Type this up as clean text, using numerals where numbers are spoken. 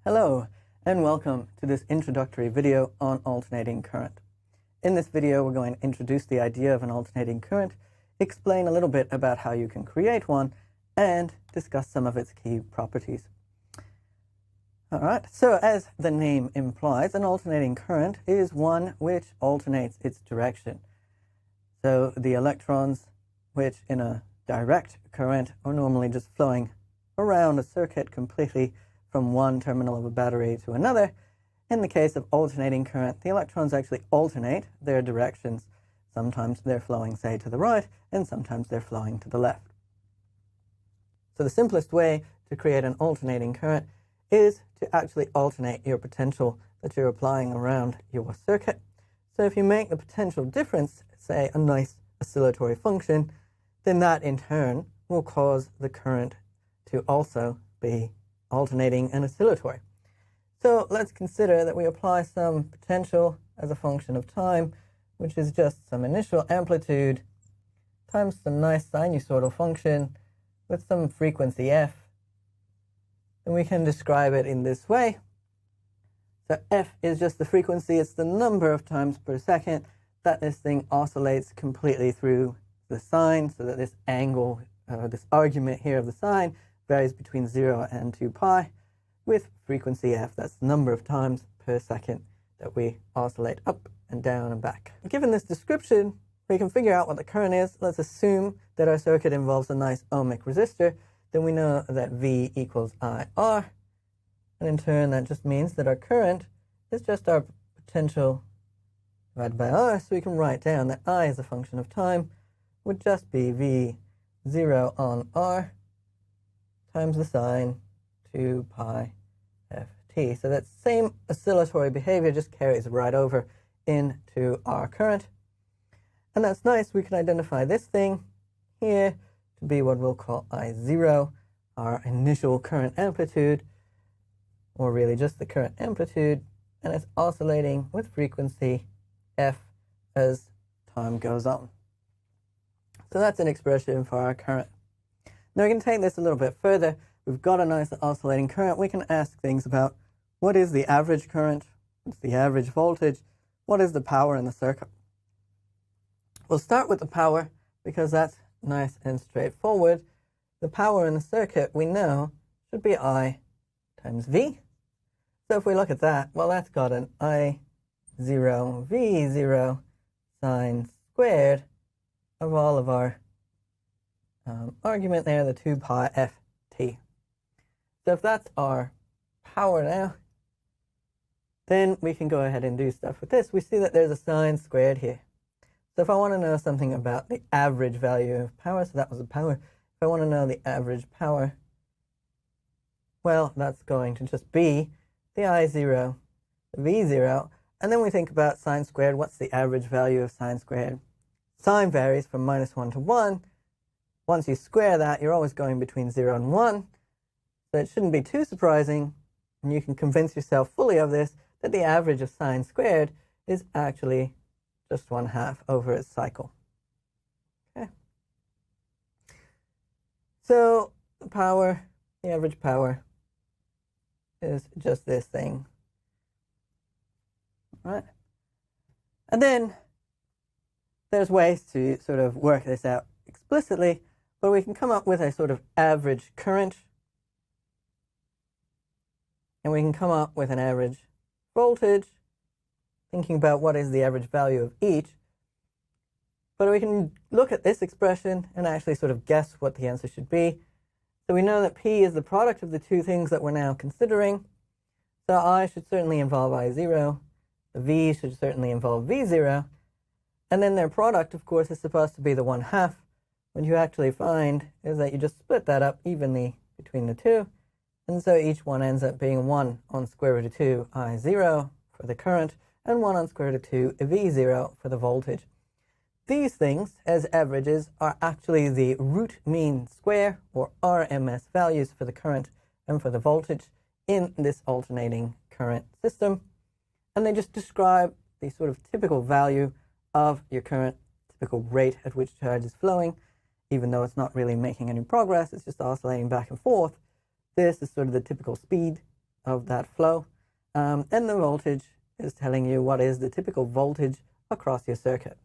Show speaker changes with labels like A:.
A: Hello, and welcome to this introductory video on alternating current. In this video, we're going to introduce the idea of an alternating current, explain a little bit about how you can create one, and discuss some of its key properties. Alright, so as the name implies, an alternating current is one which alternates its direction. So the electrons, which in a direct current are normally just flowing around a circuit completely from one terminal of a battery to another. In the case of alternating current, the electrons actually alternate their directions. Sometimes they're flowing, say, to the right, and sometimes they're flowing to the left. So the simplest way to create an alternating current is to actually alternate your potential that you're applying around your circuit. So if you make the potential difference, say, a nice oscillatory function, then that in turn will cause the current to also be alternating and oscillatory. So let's consider that we apply some potential as a function of time, which is just some initial amplitude times some nice sinusoidal function with some frequency f. And we can describe it in this way. So f is just the frequency, it's the number of times per second that this thing oscillates completely through the sine, so that this angle, this argument here of the sine, varies between 0 and 2 pi with frequency f. That's the number of times per second that we oscillate up and down and back. Given this description, we can figure out what the current is. Let's assume that our circuit involves a nice ohmic resistor. Then we know that V equals IR. And in turn, that just means that our current is just our potential divided by R. So we can write down that I as a function of time would just be V0 on R times the sine 2 pi ft. So that same oscillatory behavior just carries right over into our current. And that's nice. We can identify this thing here to be what we'll call I0, our initial current amplitude, or really just the current amplitude, and it's oscillating with frequency f as time goes on. So that's an expression for our current. Now we can take this a little bit further. We've got a nice oscillating current. We can ask things about what is the average current, what's the average voltage, what is the power in the circuit. We'll start with the power because that's nice and straightforward. The power in the circuit we know should be I times V. So if we look at that, well, that's got an I0 V0 sine squared of all of our argument there, the 2 pi ft. So if that's our power now, then we can go ahead and do stuff with this. We see that there's a sine squared here. So if I want to know something about the average value of power, so that was the power. If I want to know the average power, well, that's going to just be the I0, the V0, and then we think about sine squared. What's the average value of sine squared? Sine varies from -1 to 1. Once you square that, you're always going between 0 and 1. So it shouldn't be too surprising, and you can convince yourself fully of this, that the average of sine squared is actually just 1/2 over its cycle. Okay. So the power, the average power, is just this thing. Right? And then there's ways to sort of work this out explicitly, but we can come up with a sort of average current, and we can come up with an average voltage, thinking about what is the average value of each. But we can look at this expression and actually sort of guess what the answer should be. So we know that P is the product of the two things that we're now considering. So I should certainly involve I0, the V should certainly involve V0, and then their product, of course, is supposed to be the 1/2. What you actually find is that you just split that up evenly between the two, and so each one ends up being 1 on square root of 2 I0 for the current, and 1 on square root of 2 V0 for the voltage. These things, as averages, are actually the root mean square, or RMS values for the current and for the voltage in this alternating current system, and they just describe the sort of typical value of your current, typical rate at which charge is flowing, even though it's not really making any progress, it's just oscillating back and forth. This is sort of the typical speed of that flow, and the voltage is telling you what is the typical voltage across your circuit.